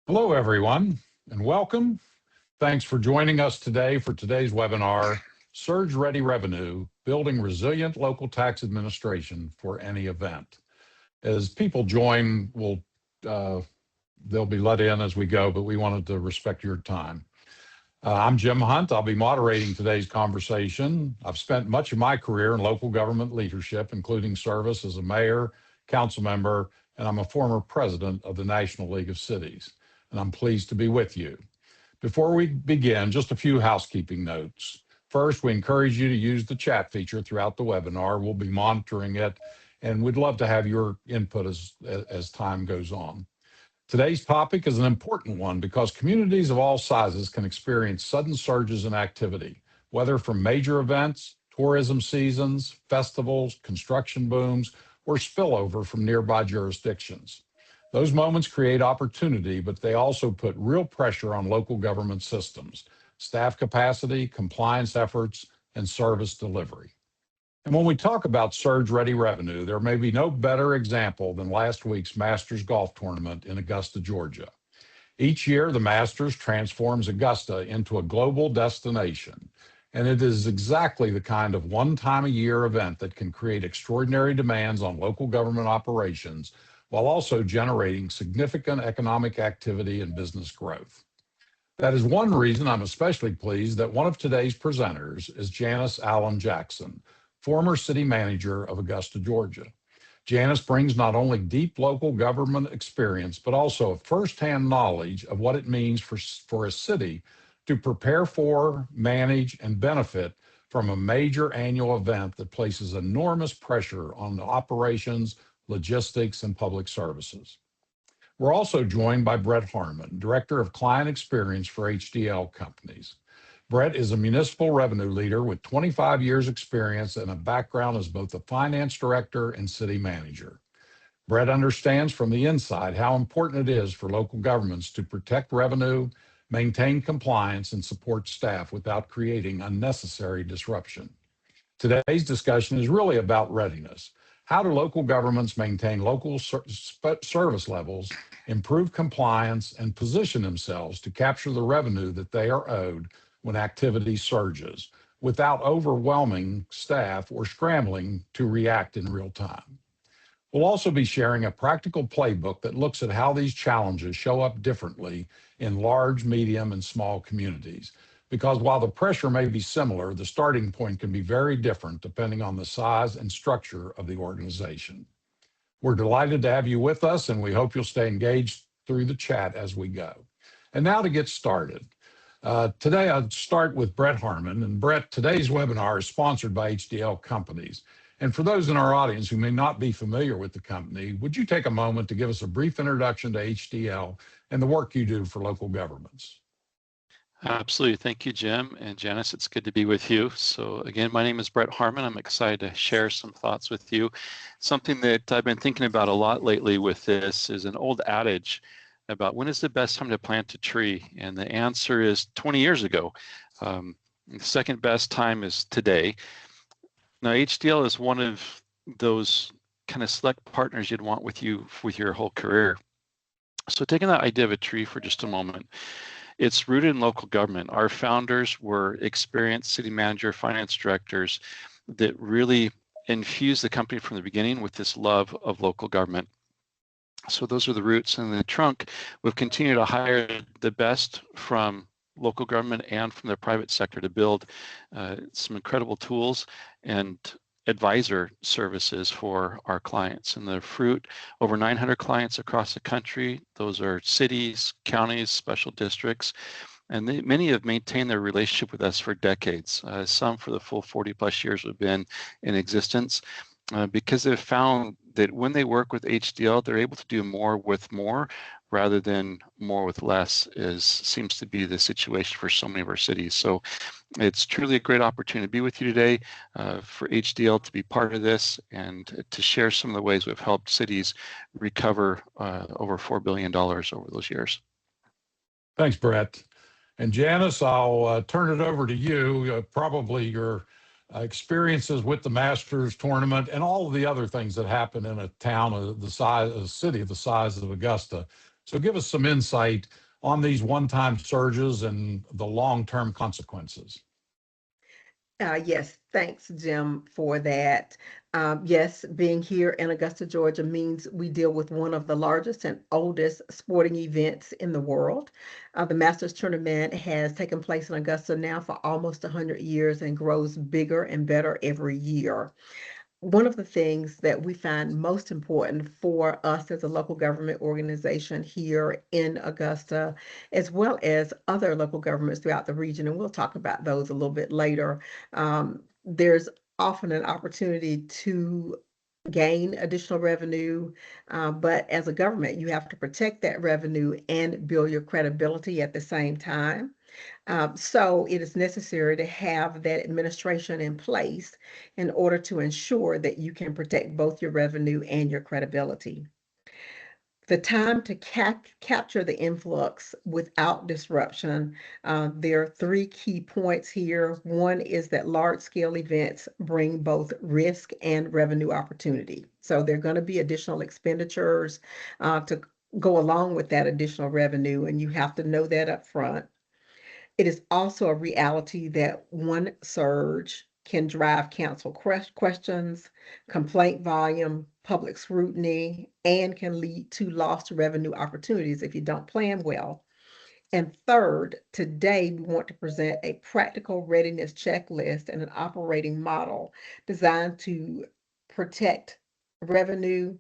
Hello, everyone, and welcome. Thanks for joining us today for today's webinar, Surge Ready Revenue, Building Resilient Local Tax Administration for Any Event. As people join, they'll be let in as we go, but we wanted to respect your time. I'm Jim Hunt. I'll be moderating today's conversation. I've spent much of my career in local government leadership, including service as a mayor, council member, and I'm a former president of the National League of Cities. And I'm pleased to be with you. Before we begin, just a few housekeeping notes. First, we encourage you to use the chat feature throughout the webinar. We'll be monitoring it, and we'd love to have your input as time goes on. Today's topic is an important one because communities of all sizes can experience sudden surges in activity, whether from major events, tourism seasons, festivals, construction booms, or spillover from nearby jurisdictions. Those moments create opportunity, but they also put real pressure on local government systems, staff capacity, compliance efforts, and service delivery. And when we talk about surge-ready revenue, there may be no better example than last week's Masters Golf Tournament in Augusta, Georgia. Each year, the Masters transforms Augusta into a global destination, and it is exactly the kind of one-time-a-year event that can create extraordinary demands on local government operations while also generating significant economic activity and business growth. That is one reason I'm especially pleased that one of today's presenters is Janice Allen Jackson, former city manager of Augusta, Georgia. Janice brings not only deep local government experience, but also a firsthand knowledge of what it means for a city to prepare for, manage, and benefit from a major annual event that places enormous pressure on the operations, logistics, and public services. We're also joined by Brett Harmon, Director of Client Experience for HDL Companies. Brett is a municipal revenue leader with 25 years experience and a background as both a finance director and city manager. Brett understands from the inside how important it is for local governments to protect revenue, maintain compliance, and support staff without creating unnecessary disruption. Today's discussion is really about readiness. How do local governments maintain local service levels, improve compliance, and position themselves to capture the revenue that they are owed when activity surges without overwhelming staff or scrambling to react in real time? We'll also be sharing a practical playbook that looks at how these challenges show up differently in large, medium, and small communities. Because while the pressure may be similar, the starting point can be very different depending on the size and structure of the organization. We're delighted to have you with us, and we hope you'll stay engaged through the chat as we go. And now to get started. Today, I'll start with Brett Harmon. And Brett, today's webinar is sponsored by HDL Companies. And for those in our audience who may not be familiar with the company, would you take a moment to give us a brief introduction to HDL and the work you do for local governments? Absolutely. Thank you, Jim and Janice. It's good to be with you. So again, my name is Brett Harmon. I'm excited to share some thoughts with you. Something that I've been thinking about a lot lately with this is an old adage about when is the best time to plant a tree? And the answer is 20 years ago. The second best time is today. Now, HDL is one of those kind of select partners you'd want with you with your whole career. So taking that idea of a tree for just a moment, it's rooted in local government. Our founders were experienced city manager, finance directors that really infused the company from the beginning with this love of local government. So those are the roots. And the trunk, we've continued to hire the best from local government and from the private sector to build some incredible tools and advisor services for our clients. And the fruit, over 900 clients across the country. Those are cities, counties, special districts, and many have maintained their relationship with us for decades. Some for the full 40 plus years we've been in existence, because they've found that when they work with HDL, they're able to do more with more rather than more with less, seems to be the situation for so many of our cities. So it's truly a great opportunity to be with you today, for HDL to be part of this and to share some of the ways we've helped cities recover over $4 billion over those years. Thanks, Brett. And Janice, I'll turn it over to you. Probably your experiences with the Masters tournament and all of the other things that happen in a town of the size, a city of the size of Augusta So give us some insight on these one-time surges and the long-term consequences. Yes, thanks, Jim, for that. Yes, being here in Augusta, Georgia means we deal with one of the largest and oldest sporting events in the world. The Masters Tournament has taken place in Augusta now for almost 100 years and grows bigger and better every year. One of the things that we find most important for us as a local government organization here in Augusta, as well as other local governments throughout the region, and we'll talk about those a little bit later, there's often an opportunity to gain additional revenue, but as a government, you have to protect that revenue and build your credibility at the same time. So it is necessary to have that administration in place in order to ensure that you can protect both your revenue and your credibility. The time to capture the influx without disruption, there are three key points here. One is that large scale events bring both risk and revenue opportunity. So there are going to be additional expenditures to go along with that additional revenue, and you have to know that up front. It is also a reality that one surge can drive council questions, complaint volume, public scrutiny, and can lead to lost revenue opportunities if you don't plan well. And third, today we want to present a practical readiness checklist and an operating model designed to protect revenue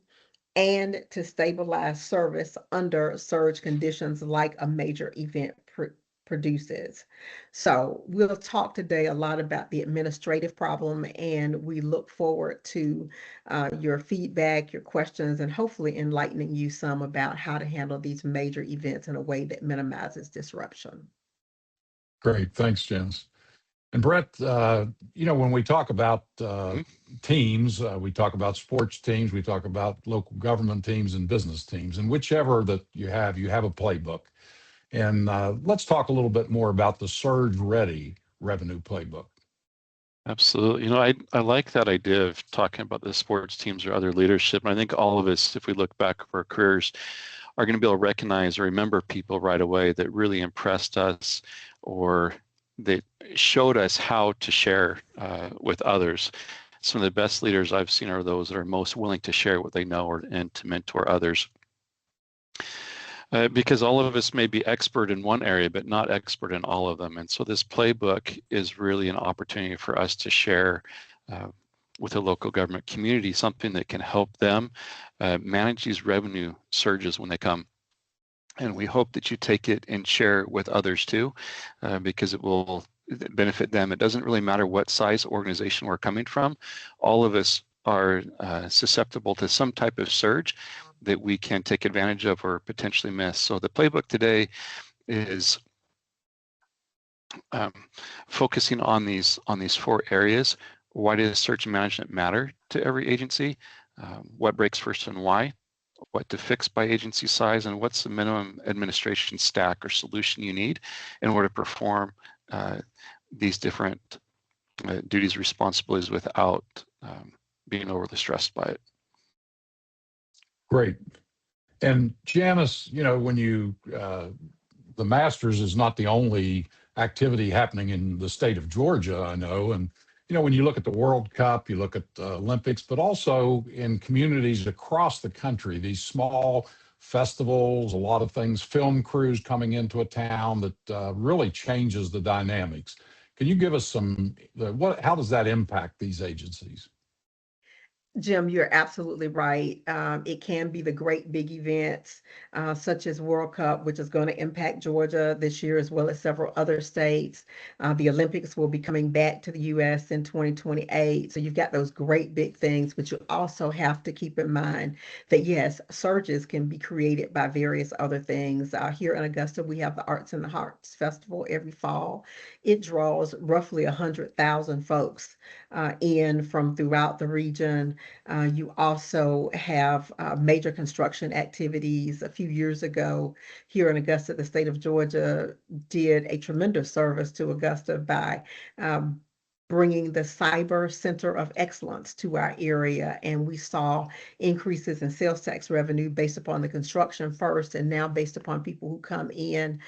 and to stabilize service under surge conditions like a major event produces. So we'll talk today a lot about the administrative problem, and we look forward to your feedback, your questions, and hopefully enlightening you some about how to handle these major events in a way that minimizes disruption. Great. Thanks, Janice. And Brett, when we talk about Mhm. teams, we talk about sports teams, we talk about local government teams and business teams, and whichever that you have a playbook. And let's talk a little bit more about the Surge Ready revenue playbook. Absolutely. I like that idea of talking about the sports teams or other leadership. And I think all of us, if we look back over our careers, are going to be able to recognize or remember people right away that really impressed us or that showed us how to share with others. Some of the best leaders I've seen are those that are most willing to share what they know and to mentor others. Because all of us may be expert in one area, but not expert in all of them. And so this playbook is really an opportunity for us to share with the local government community something that can help them manage these revenue surges when they come. And we hope that you take it and share it with others too, because it will benefit them. It doesn't really matter what size organization we're coming from. All of us are susceptible to some type of surge that we can take advantage of or potentially miss. So the playbook today is focusing on these four areas. Why does search management matter to every agency? What breaks first and why? What to fix by agency size, and what's the minimum administration stack or solution you need in order to perform these different duties, responsibilities without being overly stressed by it. Great. And Janice, when the Masters is not the only activity happening in the state of Georgia, I know. And, when you look at the World Cup, you look at the Olympics, but also in communities across the country, these small festivals, a lot of things, film crews coming into a town that really changes the dynamics. Can you give us how does that impact these agencies? Jim, you're absolutely right. It can be the great big events, such as World Cup, which is going to impact Georgia this year, as well as several other states. The Olympics will be coming back to the U.S. in 2028. So you've got those great big things, but you also have to keep in mind that, yes, surges can be created by various other things. Here in Augusta, we have the Arts and the Hearts Festival every fall. It draws roughly 100,000 folks in from throughout the region. You also have major construction activities. A few years ago, here in Augusta, the state of Georgia did a tremendous service to Augusta by bringing the Cyber Center of Excellence to our area, and we saw increases in sales tax revenue based upon the construction first, and now based upon people who come in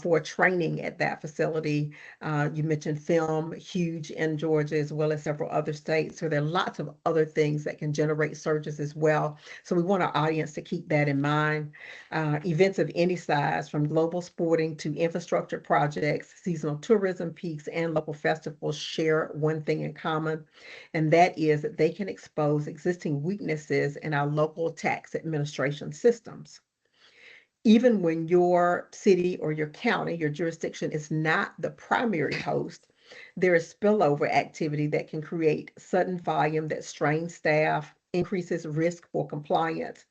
for training at that facility. You mentioned film, huge in Georgia as well as several other states. So there are lots of other things that can generate surges as well. So we want our audience to keep that in mind. Events of any size, from global sporting to infrastructure projects, seasonal tourism peaks, and local festivals share one thing in common, and that is that they can expose existing weaknesses in our local tax administration systems. Even when your city or your county, your jurisdiction is not the primary host, there is spillover activity that can create sudden volume that strains staff, increases risk for compliance,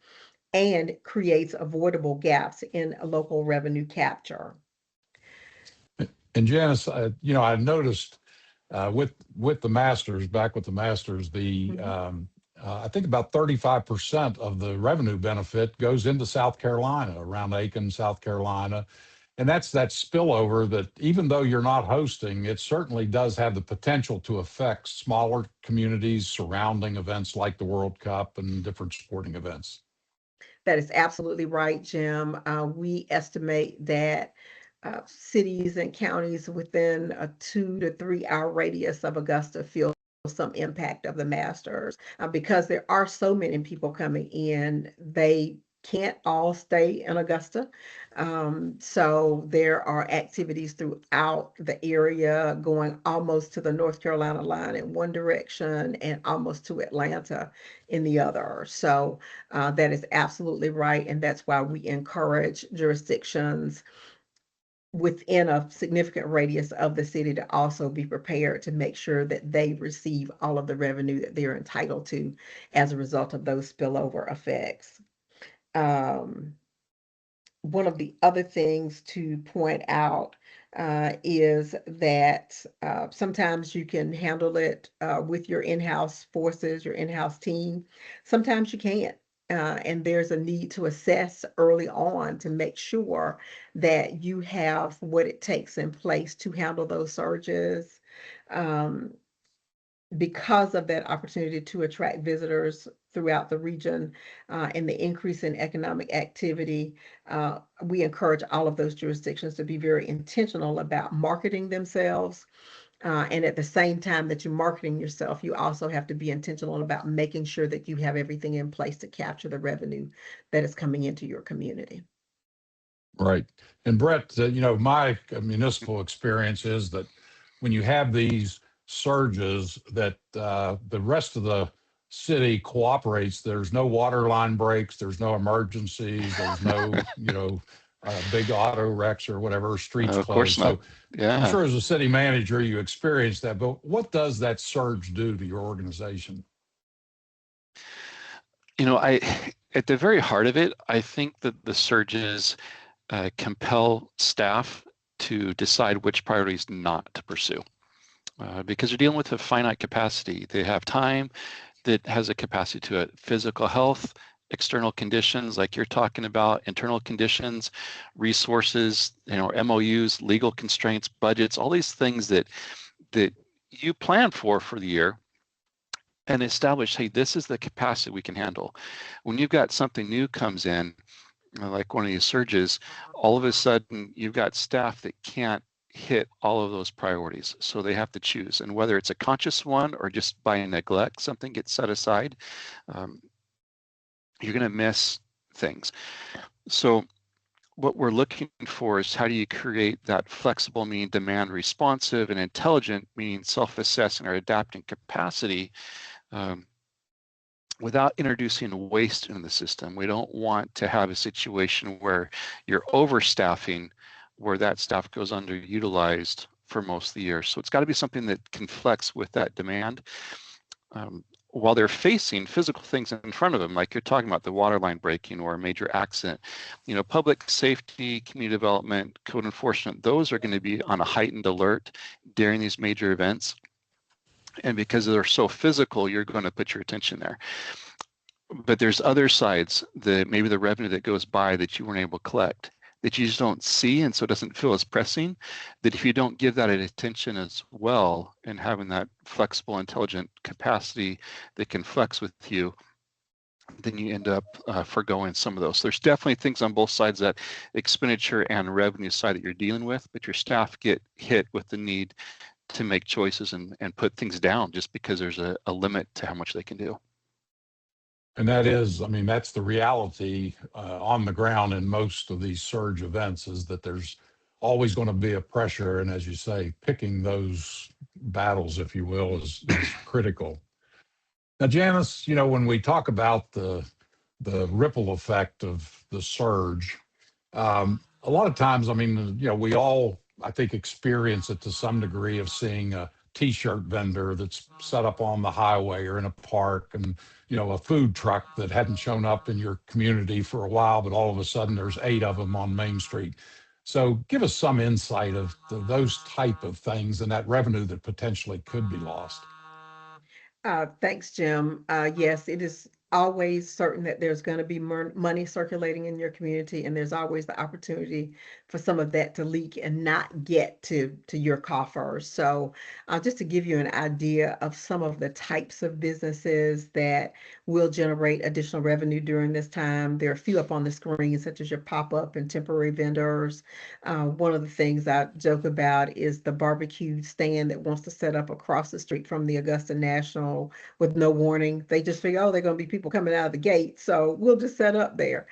and creates avoidable gaps in local revenue capture. And Janice, I noticed with the Masters, back with the Masters, I think about 35% of the revenue benefit goes into South Carolina, around Aiken, South Carolina. And that's that spillover that even though you're not hosting, it certainly does have the potential to affect smaller communities surrounding events like the World Cup and different sporting events. That is absolutely right, Jim. We estimate that cities and counties within a 2 to 3 hour radius of Augusta feel some impact of the Masters. Because there are so many people coming in, they can't all stay in Augusta. So there are activities throughout the area going almost to the North Carolina line in one direction and almost to Atlanta in the other. So that is absolutely right. And that's why we encourage jurisdictions within a significant radius of the city to also be prepared to make sure that they receive all of the revenue that they're entitled to as a result of those spillover effects. One of the other things to point out is that sometimes you can handle it with your in-house forces, your in-house team. Sometimes you can't. And there's a need to assess early on to make sure that you have what it takes in place to handle those surges. Because of that opportunity to attract visitors throughout the region and the increase in economic activity, we encourage all of those jurisdictions to be very intentional about marketing themselves. And at the same time that you're marketing yourself, you also have to be intentional about making sure that you have everything in place to capture the revenue that is coming into your community. Right. And Brett, my municipal experience is that when you have these surges, that the rest of the city cooperates. There's no water line breaks. There's no emergencies. There's no, big auto wrecks or whatever, streets Of course closed. not. So I'm Yeah. sure as a city manager, you experience that. But what does that surge do to your organization? At the very heart of it, I think that the surges compel staff to decide which priorities not to pursue. Because they're dealing with a finite capacity. They have time that has a capacity to it. Physical health, external conditions like you're talking about, internal conditions, resources, MOUs, legal constraints, budgets, all these things that you plan for the year and establish, hey, this is the capacity we can handle. When you've got something new comes in, like one of these surges, all of a sudden you've got staff that can't hit all of those priorities. So they have to choose. And whether it's a conscious one or just by neglect, something gets set aside, you're going to miss things. So what we're looking for is how do you create that flexible, meaning demand responsive, and intelligent, meaning self-assessing or adapting capacity, without introducing waste into the system. We don't want to have a situation where you're overstaffing, where that staff goes underutilized for most of the year. So it's got to be something that can flex with that demand while they're facing physical things in front of them, like you're talking about the water line breaking or a major accident. Public safety, community development, code enforcement, those are going to be on a heightened alert during these major events. And because they're so physical, you're going to put your attention there. But there's other sides, maybe the revenue that goes by that you weren't able to collect. that you just don't see, and so it doesn't feel as pressing, that if you don't give that attention as well, and having that flexible, intelligent capacity that can flex with you, then you end up foregoing some of those. There's definitely things on both sides, that expenditure and revenue side, that you're dealing with, but your staff get hit with the need to make choices and put things down just because there's a limit to how much they can do. And that is, I mean, that's the reality on the ground in most of these surge events, is that there's always going to be a pressure. And as you say, picking those battles, if you will, is critical. Now, Janice, you know, when we talk about the ripple effect of the surge, a lot of times, I mean, you know, we all, I think, experience it to some degree, of seeing a t-shirt vendor that's set up on the highway or in a park, and, you know, a food truck that hadn't shown up in your community for a while, but all of a sudden there's 8 of them on Main Street. So give us some insight of those type of things and that revenue that potentially could be lost. Thanks, Jim. Yes, it is always certain that there's going to be money circulating in your community, and there's always the opportunity for some of that to leak and not get to your coffers. So, just to give you an idea of some of the types of businesses that will generate additional revenue during this time, there are a few up on the screen, such as your pop-up and temporary vendors. One of the things I joke about is the barbecue stand that wants to set up across the street from the Augusta National with no warning. They just figure, oh, they're going to be people coming out of the gate, so we'll just set up there.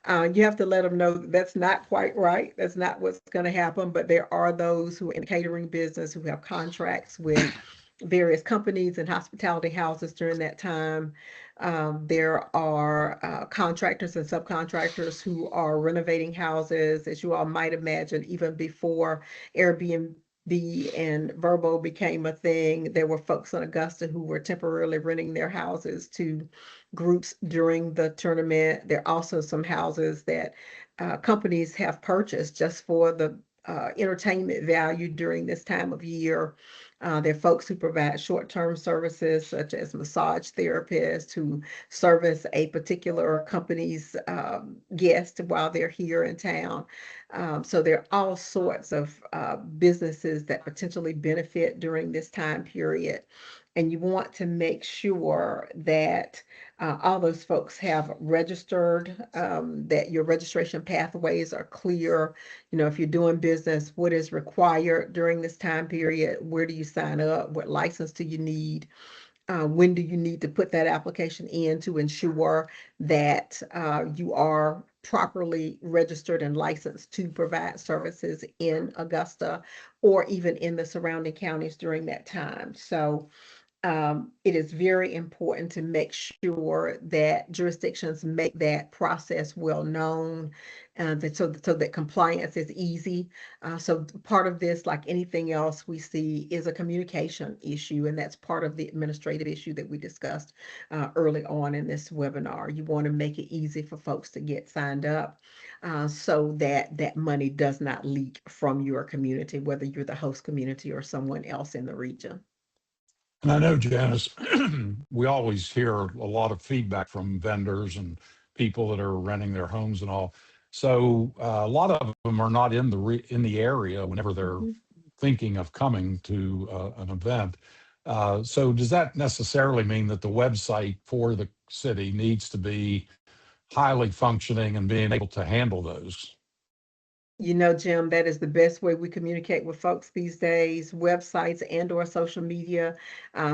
You have to let them know that's not quite right. That's not what's going to happen. But there are those who are in the catering business who have contracts with various companies and hospitality houses during that time. There are contractors and subcontractors who are renovating houses, as you all might imagine, even before Airbnb and Verbo became a thing. There were folks in Augusta who were temporarily renting their houses to groups during the tournament. There are also some houses that companies have purchased just for the entertainment value during this time of year. There are folks who provide short-term services, such as massage therapists who service a particular company's guest while they're here in town. So there are all sorts of businesses that potentially benefit during this time period. And you want to make sure that all those folks have registered, that your registration pathways are clear. You know, if you're doing business, what is required during this time period? Where do you sign up? What license do you need? When do you need to put that application in to ensure that you are properly registered and licensed to provide services in Augusta or even in the surrounding counties during that time? So it is very important to make sure that jurisdictions make that process well known, so that compliance is easy. So part of this, like anything else we see, is a communication issue, and that's part of the administrative issue that we discussed early on in this webinar. You want to make it easy for folks to get signed up, so that that money does not leak from your community, whether you're the host community or someone else in the region. And I know, Janice, we always hear a lot of feedback from vendors and people that are renting their homes and all. So a lot of them are not in the area whenever they're Mhm. thinking of coming to an event. So does that necessarily mean that the website for the city needs to be highly functioning and being able to handle those? You know, Jim, that is the best way we communicate with folks these days, websites and or social media.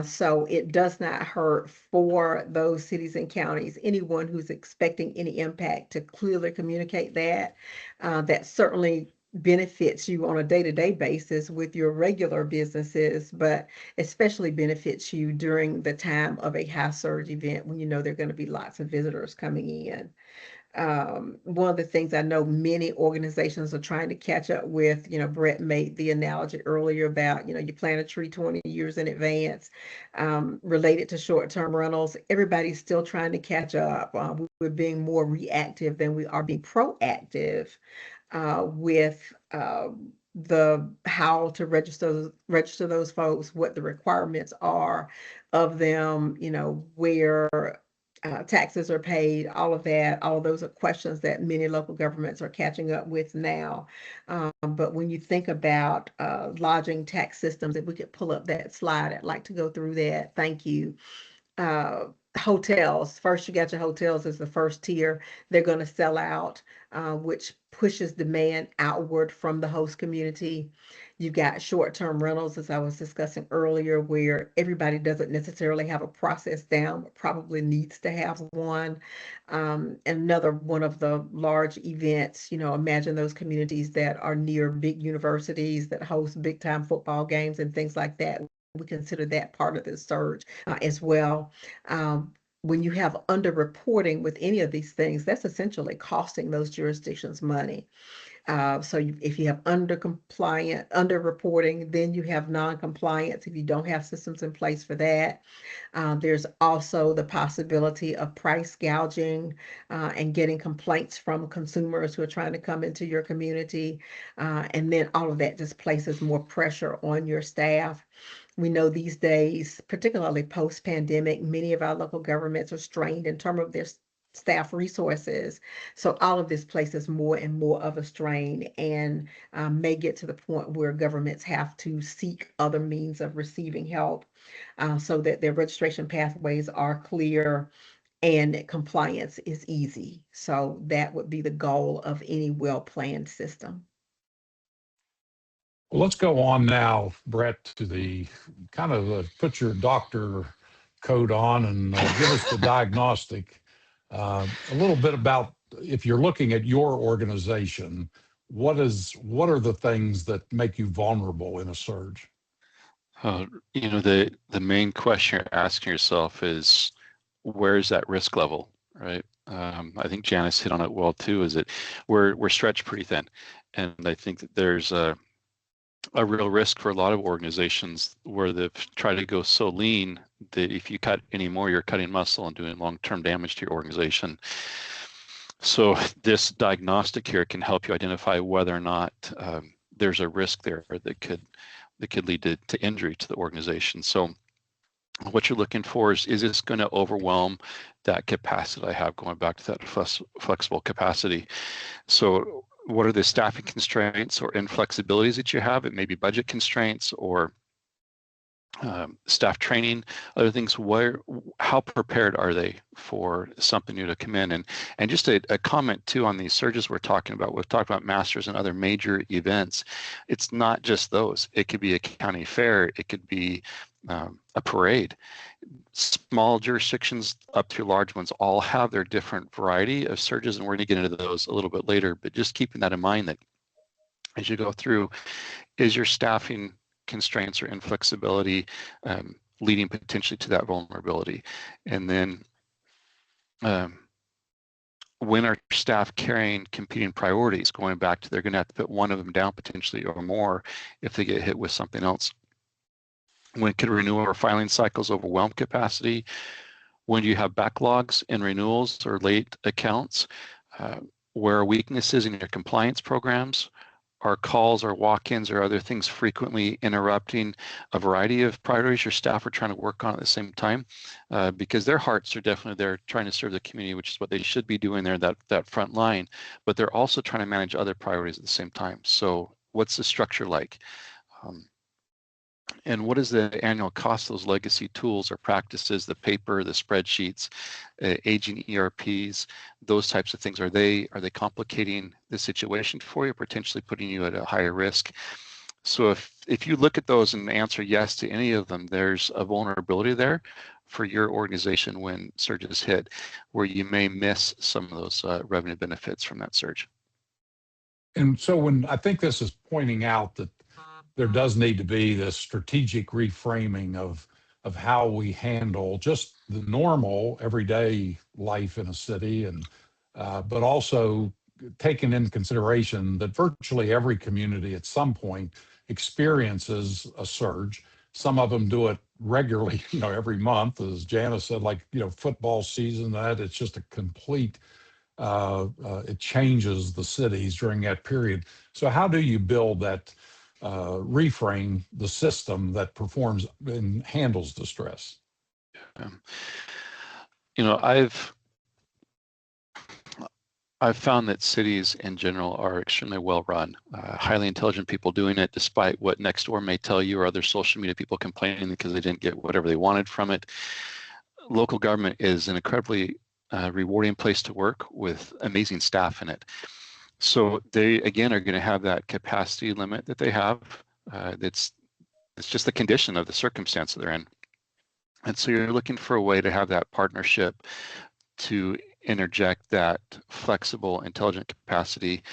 So it does not hurt for those cities and counties, anyone who's expecting any impact, to clearly communicate that. That certainly benefits you on a day-to-day basis with your regular businesses, but especially benefits you during the time of a high surge event when you know there are going to be lots of visitors coming in. One of the things I know many organizations are trying to catch up with, you know, Brett made the analogy earlier about, you know, you plant a tree 20 years in advance, related to short-term rentals. Everybody's still trying to catch up. We're being more reactive than we are being proactive with the how to register those folks, what the requirements are of them, you know, where taxes are paid, all of that. All of those are questions that many local governments are catching up with now. But when you think about lodging tax systems, if we could pull up that slide, I'd like to go through that. Thank you. uh, Hotels. First, you got your hotels as the first tier. They're going to sell out, which pushes demand outward from the host community. You've got short-term rentals, as I was discussing earlier, where everybody doesn't necessarily have a process down, but probably needs to have one. Another one of the large events, imagine those communities that are near big universities that host big time football games and things like that. We consider that part of the surge as well. When you have underreporting with any of these things, that's essentially costing those jurisdictions money. If you have underreporting, then you have non-compliance if you don't have systems in place for that. There's also the possibility of price gouging and getting complaints from consumers who are trying to come into your community. And then all of that just places more pressure on your staff. We know these days, particularly post-pandemic, many of our local governments are strained in terms of their staff resources. So all of this places more and more of a strain and may get to the point where governments have to seek other means of receiving help so that their registration pathways are clear and compliance is easy. So that would be the goal of any well-planned system. Well, let's go on now, Brett, to the kind of put your doctor coat on and give us the diagnostic. A little bit about, if you're looking at your organization, what are the things that make you vulnerable in a surge? The main question you're asking yourself is, where's that risk level, right? I think Janice hit on it well too. Is that we're stretched pretty thin, and I think that there's a real risk for a lot of organizations where they've tried to go so lean that if you cut any more, you're cutting muscle and doing long-term damage to your organization. So this diagnostic here can help you identify whether or not there's a risk there that could lead to injury to the organization. So what you're looking for is this going to overwhelm that capacity I have, going back to that flexible capacity. So what are the staffing constraints or inflexibilities that you have? It may be budget constraints or staff training, other things. How prepared are they for something new to come in? And just a comment too on these surges we're talking about. We've talked about masters and other major events. It's not just those. It could be a county fair. It could be a parade. Small jurisdictions up to large ones all have their different variety of surges, and we're going to get into those a little bit later. But just keeping that in mind, that as you go through, is your staffing constraints or inflexibility leading potentially to that vulnerability? And then when are staff carrying competing priorities, going back to they're going to have to put one of them down potentially or more if they get hit with something else? When could renewal or filing cycles overwhelm capacity? When do you have backlogs in renewals or late accounts? Where are weaknesses in your compliance programs? Are calls or walk-ins or other things frequently interrupting a variety of priorities your staff are trying to work on at the same time? Because their hearts are definitely there trying to serve the community, which is what they should be doing there, that front line, but they're also trying to manage other priorities at the same time. So what's the structure like? And what is the annual cost of those legacy tools or practices, the paper, the spreadsheets, aging ERPs, those types of things? Are they complicating the situation for you, potentially putting you at a higher risk? So if you look at those and answer yes to any of them, there's a vulnerability there for your organization when surges hit, where you may miss some of those revenue benefits from that surge. And so when I think this is pointing out that there does need to be this strategic reframing of how we handle just the normal everyday life in a city, and but also taking into consideration that virtually every community at some point experiences a surge. Some of them do it regularly, every month, as Janice said, like football season. That it's just a complete. It changes the cities during that period. So how do you build that? Reframe the system that performs and handles distress? I've found that cities in general are extremely well run, highly intelligent people doing it despite what next door may tell you or other social media people complaining because they didn't get whatever they wanted from it. Local government is an incredibly rewarding place to work with amazing staff in it. So they, again, are going to have that capacity limit that they have. It's just the condition of the circumstance that they're in. And so you're looking for a way to have that partnership to interject that flexible, intelligent capacity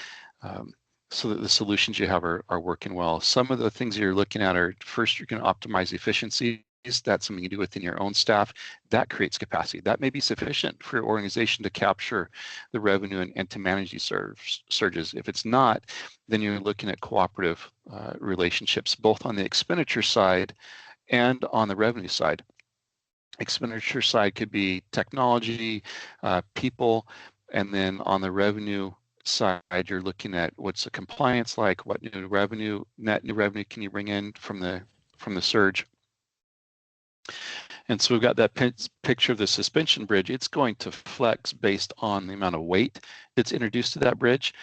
so that the solutions you have are working well. Some of the things you're looking at are, first, you're going to optimize efficiency. That's something you do within your own staff. That creates capacity. That may be sufficient for your organization to capture the revenue and to manage these surges. If it's not, then you're looking at cooperative relationships, both on the expenditure side and on the revenue side. Expenditure side could be technology, people, and then on the revenue side, you're looking at what's the compliance like, what net new revenue can you bring in from the surge. And so we've got that picture of the suspension bridge. It's going to flex based on the amount of weight that's introduced to that bridge.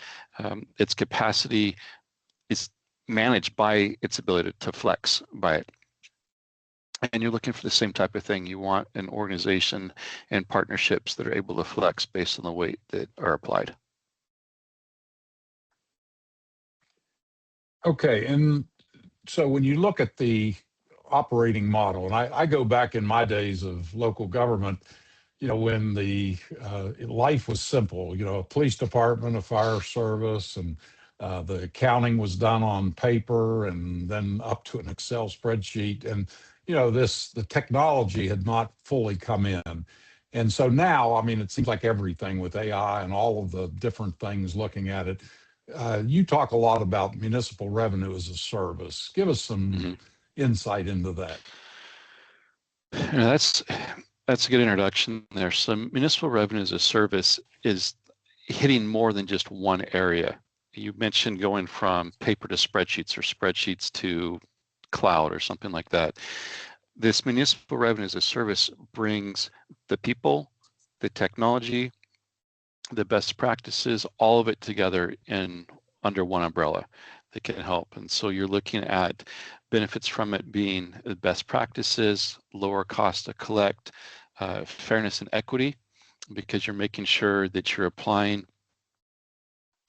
Its capacity is managed by its ability to flex by it. And you're looking for the same type of thing. You want an organization and partnerships that are able to flex based on the weight that are applied. Okay, and so when you look at the operating model, and I go back in my days of local government, when the life was simple, a police department, a fire service, and the accounting was done on paper and then up to an Excel spreadsheet. And, the technology had not fully come in. And so now, I mean, it seems like everything with AI and all of the different things looking at it, you talk a lot about municipal revenue as a service. Give us some insight into that. That's a good introduction there. So municipal revenue as a service is hitting more than just one area. You mentioned going from paper to spreadsheets or spreadsheets to cloud or something like that. This municipal revenue as a service brings the people, the technology, the best practices, all of it together under one umbrella that can help. And so you're looking at benefits from it being the best practices, lower cost to collect, fairness and equity, because you're making sure that you're applying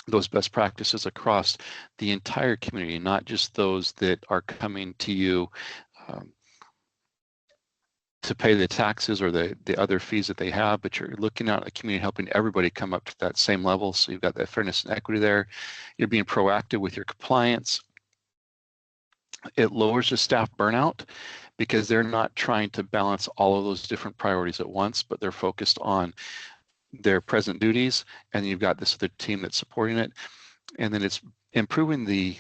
those best practices across the entire community, not just those that are coming to you to pay the taxes or the other fees that they have, but you're looking at a community helping everybody come up to that same level. So you've got that fairness and equity there. You're being proactive with your compliance. It lowers the staff burnout because they're not trying to balance all of those different priorities at once, but they're focused on their present duties, and you've got this other team that's supporting it. And then it's improving the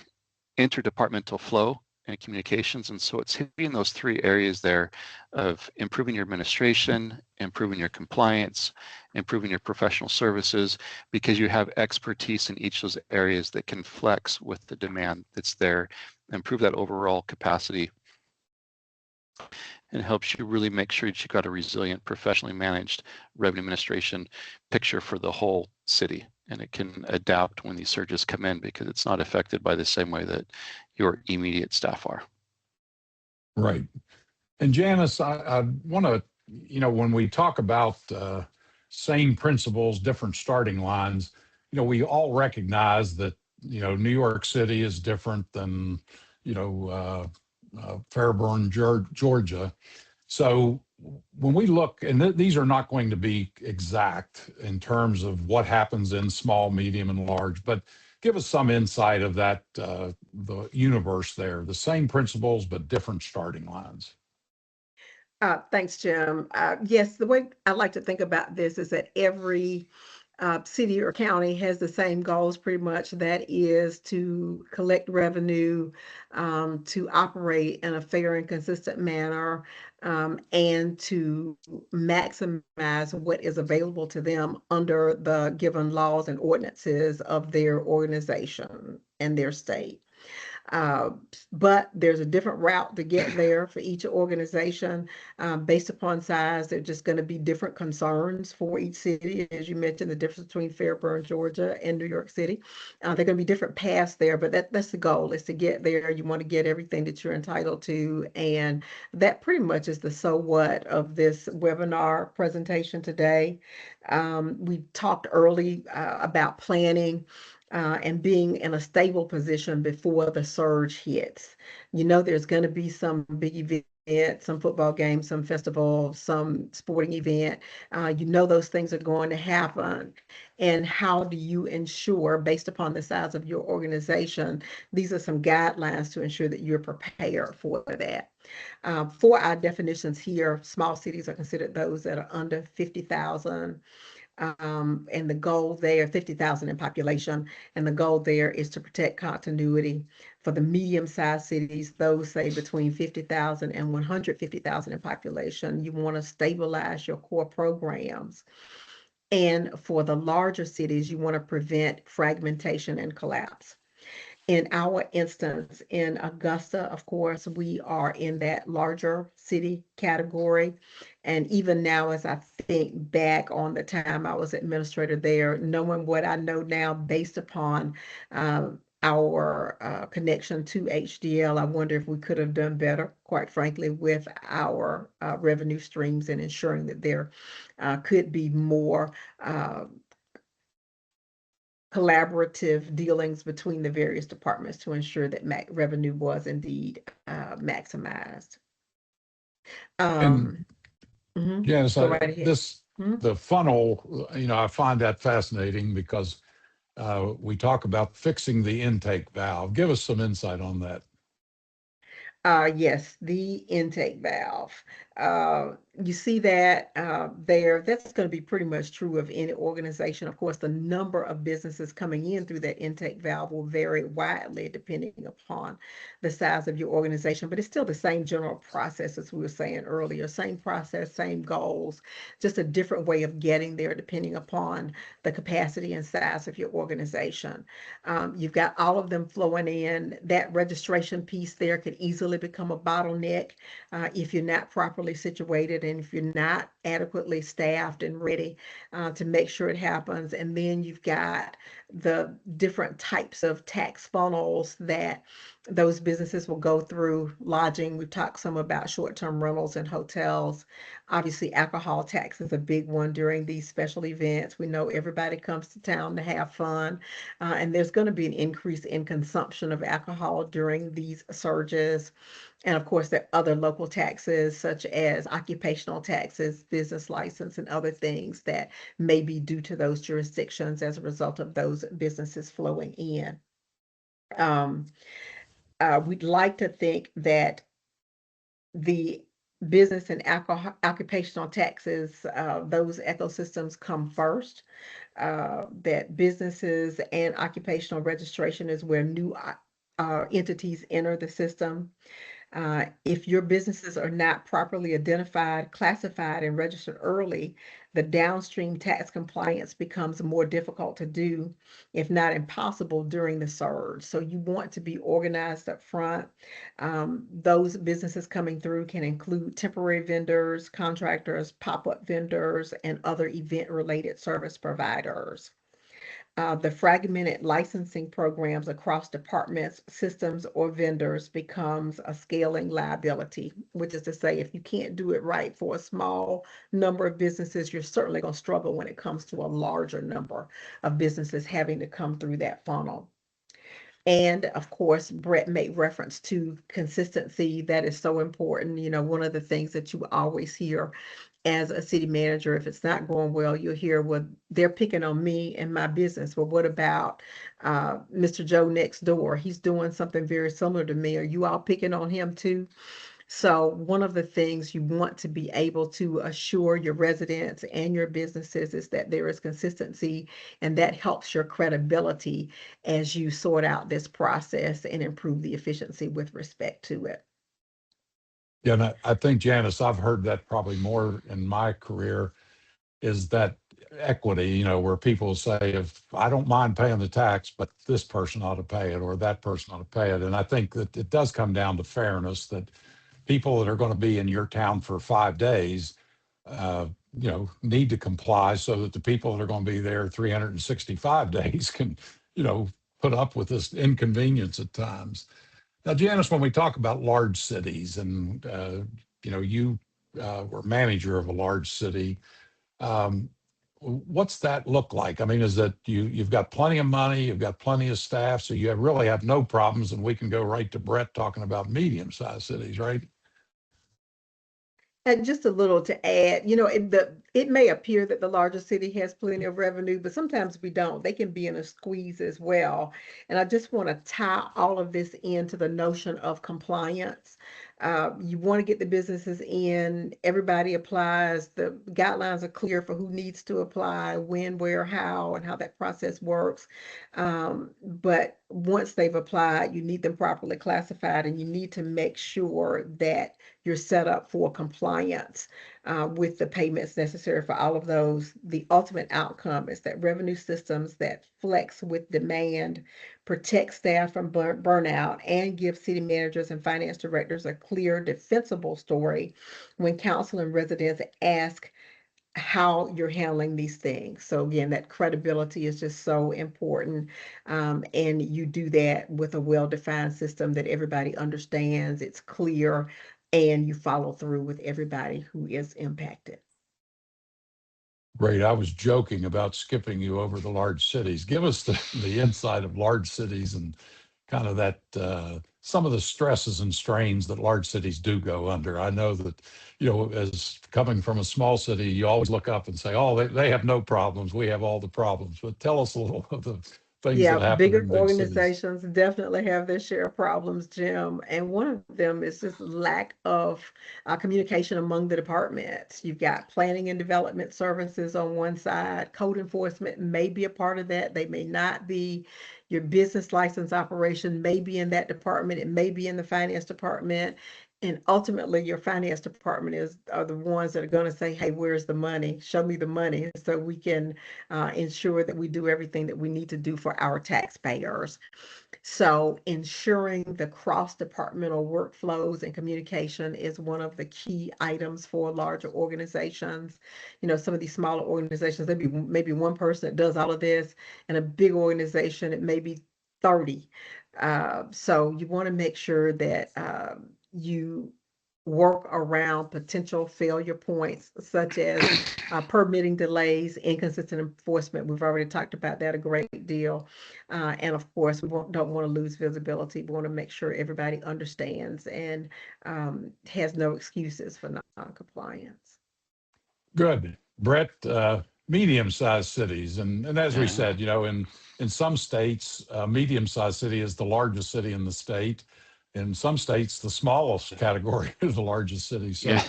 interdepartmental flow and communications. And so it's hitting those three areas there of improving your administration, improving your compliance, improving your professional services, because you have expertise in each of those areas that can flex with the demand that's there, improve that overall capacity, and helps you really make sure that you've got a resilient, professionally managed revenue administration picture for the whole city. And it can adapt when these surges come in because it's not affected by the same way that your immediate staff are. Right. And Janice, I want to, when we talk about same principles, different starting lines, we all recognize that, New York City is different than, Fairburn, Georgia. So when we look, and these are not going to be exact in terms of what happens in small, medium, and large, but give us some insight of that, the universe there, the same principles, but different starting lines. Thanks, Jim. Yes, the way I like to think about this is that every city or county has the same goals pretty much. That is to collect revenue, to operate in a fair and consistent manner, and to maximize what is available to them under the given laws and ordinances of their organization and their state. Uh, but there's a different route to get there for each organization based upon size. There's just going to be different concerns for each city. As you mentioned, the difference between Fairburn, Georgia and New York City. There are going to be different paths there, but that's the goal, is to get there. You want to get everything that you're entitled to. And that pretty much is the so what of this webinar presentation today. We talked early about planning and being in a stable position before the surge hits. You know, there's going to be some big event, some football game, some festival, some sporting event. You know, those things are going to happen. And how do you ensure, based upon the size of your organization, these are some guidelines to ensure that you're prepared for that. For our definitions here, small cities are considered those that are under 50,000. And the goal there, 50,000 in population, and the goal there is to protect continuity. For the medium-sized cities, those say between 50,000 and 150,000 in population, you want to stabilize your core programs. And for the larger cities, you want to prevent fragmentation and collapse. In our instance, in Augusta, of course, we are in that larger city category. And even now, as I think back on the time I was administrator there, knowing what I know now based upon our connection to HDL, I wonder if we could have done better, quite frankly, with our revenue streams and ensuring that there could be more collaborative dealings between the various departments to ensure that revenue was indeed maximized. And Janice, Go right ahead. the funnel, I find that fascinating because we talk about fixing the intake valve. Give us some insight on that. Yes, the intake valve. You see that there. That's going to be pretty much true of any organization. Of course, the number of businesses coming in through that intake valve will vary widely depending upon the size of your organization, but it's still the same general process as we were saying earlier. Same process, same goals, just a different way of getting there depending upon the capacity and size of your organization. You've got all of them flowing in. That registration piece there could easily become a bottleneck if you're not properly situated and if you're not adequately staffed and ready to make sure it happens. And then you've got the different types of tax funnels that those businesses will go through. Lodging, we've talked some about short-term rentals and hotels. Obviously, alcohol tax is a big one during these special events. We know everybody comes to town to have fun, and there's going to be an increase in consumption of alcohol during these surges. And of course, there are other local taxes such as occupational taxes, business license, and other things that may be due to those jurisdictions as a result of those businesses flowing in. We'd like to think that the business and occupational taxes, those ecosystems come first. That businesses and occupational registration is where new entities enter the system. If your businesses are not properly identified, classified, and registered early, the downstream tax compliance becomes more difficult to do, if not impossible, during the surge. So you want to be organized up front. Those businesses coming through can include temporary vendors, contractors, pop-up vendors, and other event-related service providers. The fragmented licensing programs across departments, systems, or vendors becomes a scaling liability, which is to say, if you can't do it right for a small number of businesses, you're certainly going to struggle when it comes to a larger number of businesses having to come through that funnel. And of course, Brett made reference to consistency. That is so important. You know, one of the things that you always hear as a city manager, if it's not going well, you'll hear, well, they're picking on me and my business. Well, what about Mr. Joe next door? He's doing something very similar to me. Are you all picking on him too? So one of the things you want to be able to assure your residents and your businesses is that there is consistency, and that helps your credibility as you sort out this process and improve the efficiency with respect to it. Yeah, and I think, Janice, I've heard that probably more in my career, is that equity, you know, where people say, if I don't mind paying the tax, but this person ought to pay it or that person ought to pay it. And I think that it does come down to fairness, that people that are going to be in your town for 5 days, you know, need to comply so that the people that are going to be there 365 days can, you know, put up with this inconvenience at times. Now, Janice, when we talk about large cities and, you know, you were manager of a large city, um, what's that look like? I mean, is that you've got plenty of money, you've got plenty of staff, so you really have no problems, and we can go right to Brett talking about medium-sized cities, right? And just a little to add, you know, it may appear that the larger city has plenty of revenue, but sometimes we don't. They can be in a squeeze as well. And I just want to tie all of this into the notion of compliance. You want to get the businesses in, everybody applies, the guidelines are clear for who needs to apply, when, where, how, and how that process works. But once they've applied, you need them properly classified, and you need to make sure that you're set up for compliance with the payments necessary for all of those. The ultimate outcome is that revenue systems that flex with demand, protect staff from burnout, and give city managers and finance directors a clear, defensible story when council and residents ask how you're handling these things. So again, that credibility is just so important. And you do that with a well-defined system that everybody understands, it's clear, and you follow through with everybody who is impacted. Great. I was joking about skipping you over the large cities. Give us the insight of large cities and kind of that some of the stresses and strains that large cities do go under. I know that, you know, as coming from a small city, you always look up and say, oh, they have no problems. We have all the problems. But tell us a little of the things Yeah, that happen bigger in big cities. organizations definitely have their share of problems, Jim. And one of them is just lack of communication among the departments. You've got planning and development services on one side, code enforcement may be a part of that, they may not be. Your business license operation may be in that department, it may be in the finance department. And ultimately, your finance department are the ones that are going to say, hey, where's the money? Show me the money so we can ensure that we do everything that we need to do for our taxpayers. So ensuring the cross-departmental workflows and communication is one of the key items for larger organizations. You know, some of these smaller organizations, there'd be maybe one person that does all of this, and a big organization, it may be 30. So you want to make sure that you work around potential failure points, such as permitting delays, inconsistent enforcement. We've already talked about that a great deal. And of course, we don't want to lose visibility. We want to make sure everybody understands and has no excuses for non-compliance. Good. Brett, medium-sized cities. And as we said, you know, in some states, medium-sized city is the largest city in the state. In some states, the smallest category is the largest city. So Yeah.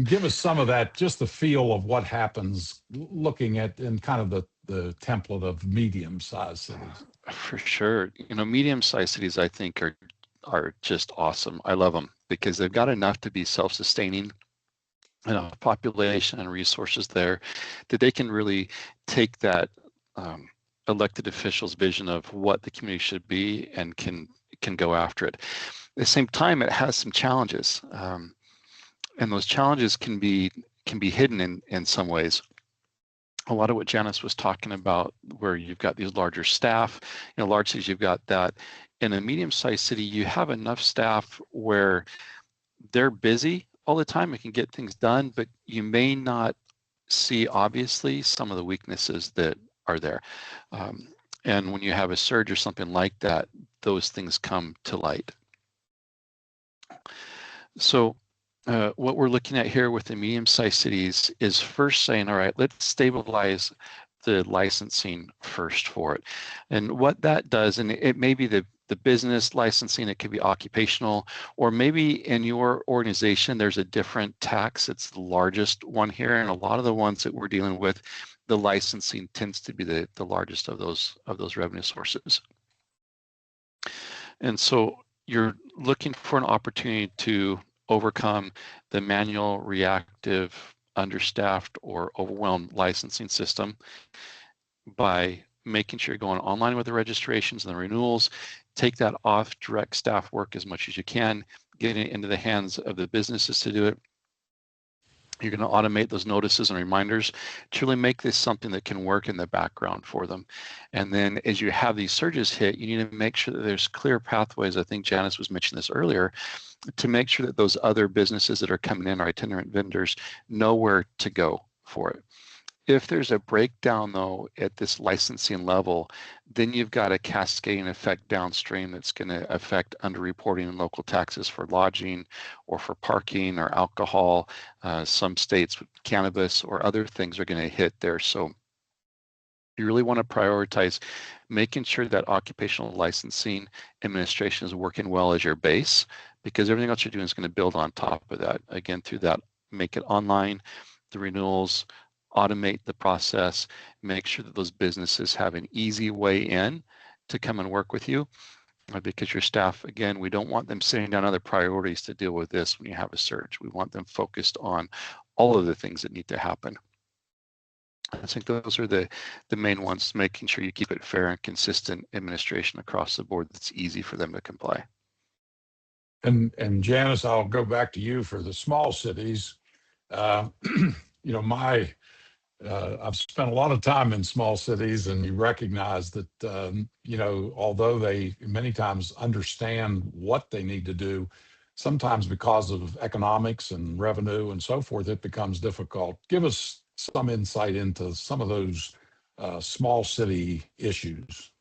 give us some of that, just the feel of what happens looking at in kind of the template of medium-sized cities. For sure. You know, medium-sized cities, I think, are just awesome. I love them because they've got enough to be self-sustaining, enough population and resources there that they can really take that elected officials' vision of what the community should be and can go after it. At the same time, it has some challenges, and those challenges can be hidden in some ways. A lot of what Janice was talking about, where you've got these larger staff, you know, large cities, you've got that. In a medium-sized city, you have enough staff where they're busy all the time and can get things done, but you may not see obviously some of the weaknesses that are there. And when you have a surge or something like that, those things come to light. So what we're looking at here with the medium-sized cities is first saying, all right, let's stabilize the licensing first for it. And what that does, and it may be the business licensing, it could be occupational, or maybe in your organization, there's a different tax. It's the largest one here. And a lot of the ones that we're dealing with, the licensing tends to be the largest of those revenue sources. And so you're looking for an opportunity to overcome the manual reactive understaffed or overwhelmed licensing system by making sure you're going online with the registrations and the renewals. Take that off direct staff work as much as you can, getting it into the hands of the businesses to do it. You're going to automate those notices and reminders to really make this something that can work in the background for them. And then as you have these surges hit, you need to make sure that there's clear pathways. I think Janice was mentioning this earlier, to make sure that those other businesses that are coming in, our itinerant vendors, know where to go for it. If there's a breakdown, though, at this licensing level, then you've got a cascading effect downstream that's going to affect underreporting in local taxes for lodging or for parking or alcohol. Some states with cannabis or other things are going to hit there. So you really want to prioritize making sure that occupational licensing administration is working well as your base, because everything else you're doing is going to build on top of that. Again, through that, make it online, the renewals, automate the process, make sure that those businesses have an easy way in to come and work with you, because your staff, again, we don't want them sitting down other priorities to deal with this when you have a surge. We want them focused on all of the things that need to happen. I think those are the main ones, making sure you keep it fair and consistent administration across the board that's easy for them to comply. And Janice, I'll go back to you for the small cities. You know, I've spent a lot of time in small cities, and you recognize that, you know, although they many times understand what they need to do, sometimes because of economics and revenue and so forth, it becomes difficult. Give us some insight into some of those small city issues.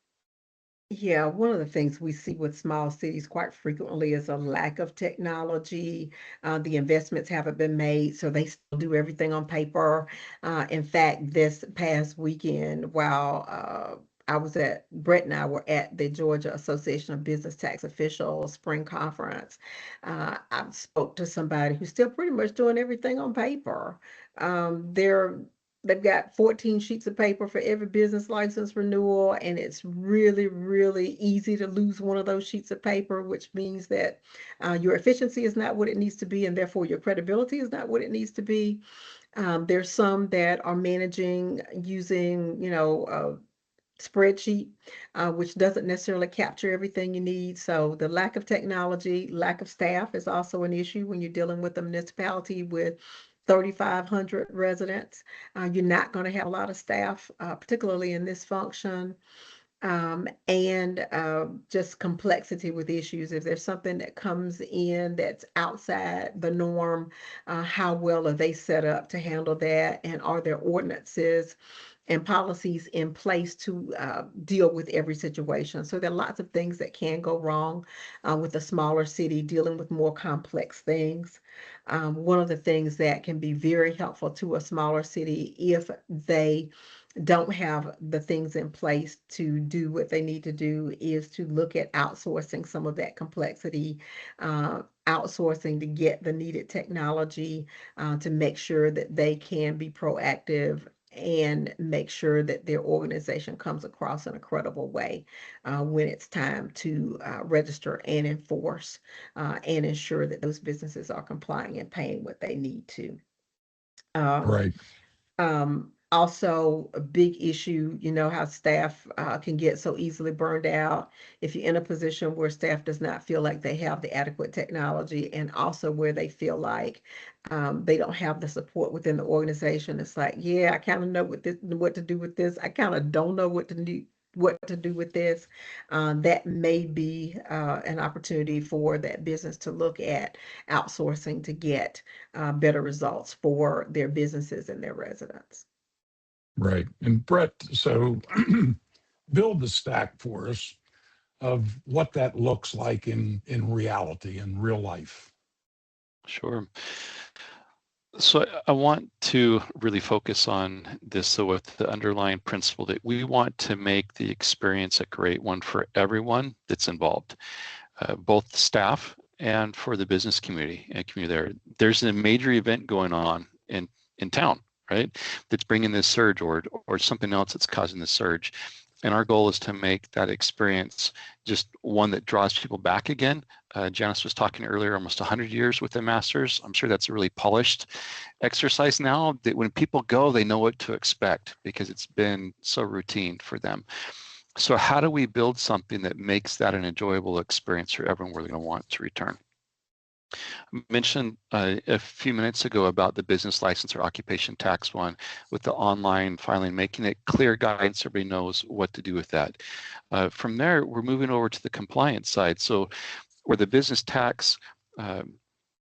Yeah, one of the things we see with small cities quite frequently is a lack of technology. The investments haven't been made, so they still do everything on paper. In fact, this past weekend, while Brett and I were at the Georgia Association of Business Tax Officials spring conference. I spoke to somebody who's still pretty much doing everything on paper. They've got 14 sheets of paper for every business license renewal, and it's really, really easy to lose one of those sheets of paper, which means that your efficiency is not what it needs to be, and therefore your credibility is not what it needs to be. There's some that are managing using, spreadsheet, which doesn't necessarily capture everything you need. So the lack of technology, lack of staff is also an issue when you're dealing with a municipality with 3,500 residents. You're not going to have a lot of staff, particularly in this function. And just complexity with issues. If there's something that comes in that's outside the norm, how well are they set up to handle that? And are there ordinances and policies in place to deal with every situation? So there are lots of things that can go wrong with a smaller city dealing with more complex things. One of the things that can be very helpful to a smaller city, if they don't have the things in place to do what they need to do, is to look at outsourcing some of that complexity, outsourcing to get the needed technology, to make sure that they can be proactive and make sure that their organization comes across in a credible way when it's time to register and enforce and ensure that those businesses are complying and paying what they need to. Right. Also a big issue, how staff can get so easily burned out if you're in a position where staff does not feel like they have the adequate technology, and also where they feel like they don't have the support within the organization. It's like, yeah, I kind of know what to do with this. I kind of don't know what to do with this. That may be an opportunity for that business to look at outsourcing to get better results for their businesses and their residents. Right. And Brett, so build the stack for us of what that looks like in reality, in real life. Sure. So I want to really focus on this, so with the underlying principle that we want to make the experience a great one for everyone that's involved, both staff and for the business community and community there. There's a major event going on in town, right? That's bringing this surge, or something else that's causing the surge. And our goal is to make that experience just one that draws people back again, Janice was talking earlier, almost 100 years with the masters. I'm sure that's a really polished exercise now that when people go, they know what to expect because it's been so routine for them. So how do we build something that makes that an enjoyable experience for everyone where they're going to want to return? I mentioned a few minutes ago about the business license or occupation tax one with the online filing, making it clear guidance, everybody knows what to do with that. From there, we're moving over to the compliance side. So where the business tax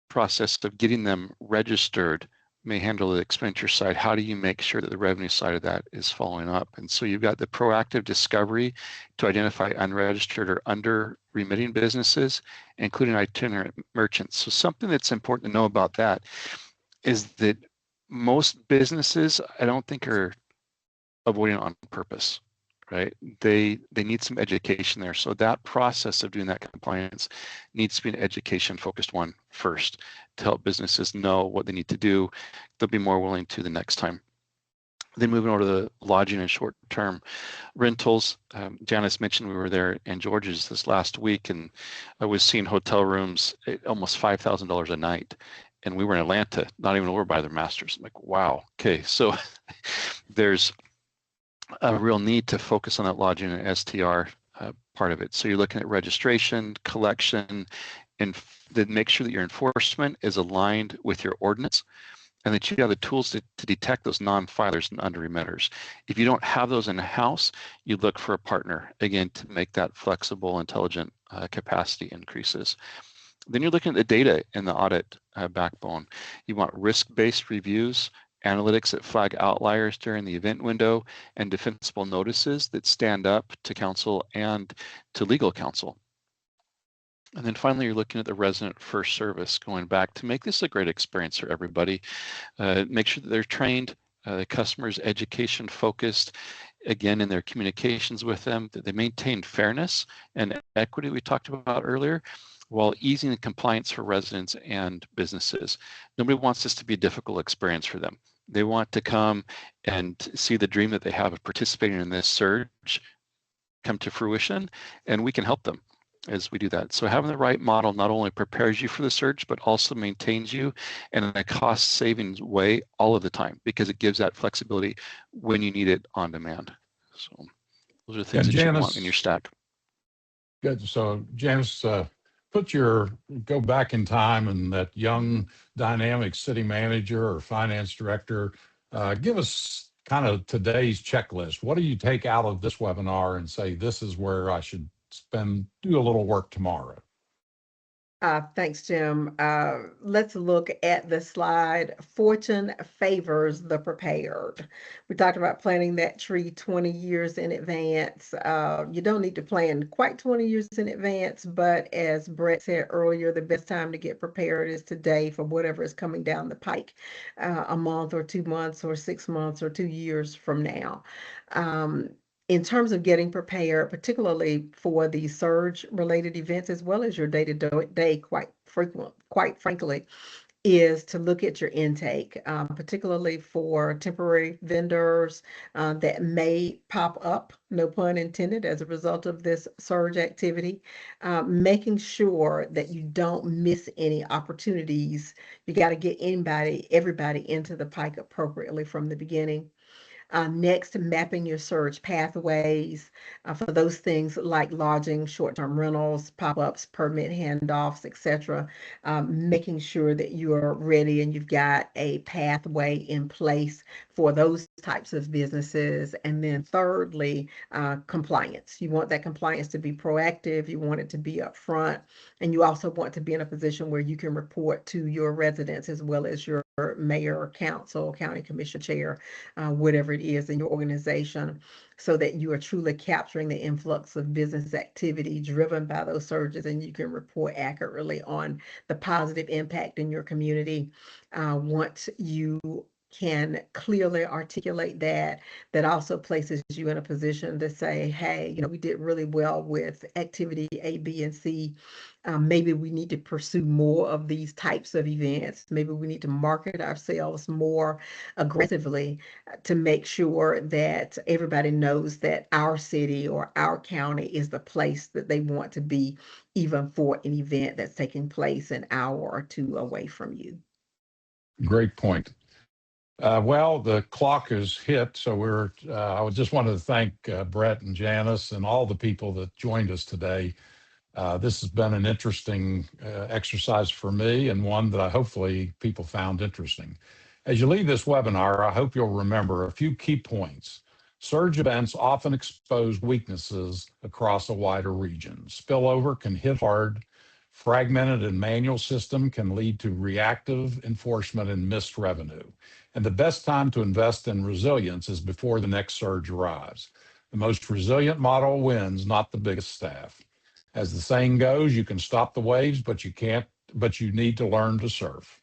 process of getting them registered may handle the expenditure side. How do you make sure that the revenue side of that is following up? And so you've got the proactive discovery to identify unregistered or under remitting businesses, including itinerant merchants. So something that's important to know about that is that most businesses, I don't think, are avoiding it on purpose, right? They need some education there. So that process of doing that compliance needs to be an education focused one first to help businesses know what they need to do. They'll be more willing to the next time. Then moving over to the lodging and short-term rentals. Janice mentioned we were there in George's this last week, and I was seeing hotel rooms at almost $5,000 a night. And we were in Atlanta, not even over by the masters. I'm like, wow, okay. So there's a real need to focus on that lodging and STR part of it. So you're looking at registration, collection, and then make sure that your enforcement is aligned with your ordinance and that you have the tools to detect those non-filers and under-remitters. If you don't have those in-house, you look for a partner, again, to make that flexible, intelligent capacity increases. Then you're looking at the data in the audit backbone. You want risk-based reviews, analytics that flag outliers during the event window, and defensible notices that stand up to counsel and to legal counsel. And then finally, you're looking at the resident first service, going back to make this a great experience for everybody. Make sure that they're trained, the customer's education focused, again, in their communications with them, that they maintain fairness and equity we talked about earlier, while easing the compliance for residents and businesses. Nobody wants this to be a difficult experience for them. They want to come and see the dream that they have of participating in this surge come to fruition, and we can help them as we do that. So having the right model not only prepares you for the surge, but also maintains you in a cost savings way all of the time, because it gives that flexibility when you need it on demand. So those are things that you want in your stack. Good. So Janice, go back in time and that young dynamic city manager or finance director, give us kind of today's checklist. What do you take out of this webinar and say, this is where I should do a little work tomorrow? Thanks, Jim. Let's look at the slide. Fortune favors the prepared. We talked about planting that tree 20 years in advance. You don't need to plan quite 20 years in advance, but as Brett said earlier, the best time to get prepared is today for whatever is coming down the pike, a month or 2 months or 6 months or 2 years from now. In terms of getting prepared, particularly for the surge-related events, as well as your day-to-day, quite frankly, is to look at your intake, particularly for temporary vendors that may pop up, no pun intended, as a result of this surge activity, making sure that you don't miss any opportunities. You got to get everybody into the pike appropriately from the beginning. Next, mapping your surge pathways for those things like lodging, short-term rentals, pop-ups, permit handoffs, etc. Making sure that you are ready and you've got a pathway in place for those types of businesses. And then thirdly, compliance. You want that compliance to be proactive. You want it to be upfront. And you also want to be in a position where you can report to your residents as well as your mayor, council, county commission chair, whatever it is in your organization, so that you are truly capturing the influx of business activity driven by those surges, and you can report accurately on the positive impact in your community. Once you can clearly articulate that, that also places you in a position to say, hey, we did really well with activity A, B, and C. Maybe we need to pursue more of these types of events. Maybe we need to market ourselves more aggressively to make sure that everybody knows that our city or our county is the place that they want to be, even for an event that's taking place an hour or two away from you. Great point. Well, the clock is hit, so I would just want to thank Brett and Janice and all the people that joined us today. This has been an interesting exercise for me, and one that hopefully people found interesting. As you leave this webinar, I hope you'll remember a few key points. Surge events often expose weaknesses across a wider region. Spillover can hit hard. Fragmented and manual system can lead to reactive enforcement and missed revenue. And the best time to invest in resilience is before the next surge arrives. The most resilient model wins, not the biggest staff. As the saying goes, you can stop the waves, but you need to learn to surf.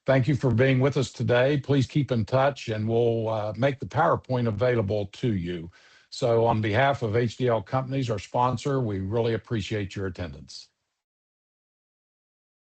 Thank you for being with us today. Please keep in touch, and we'll make the PowerPoint available to you. So on behalf of HDL Companies, our sponsor, we really appreciate your attendance.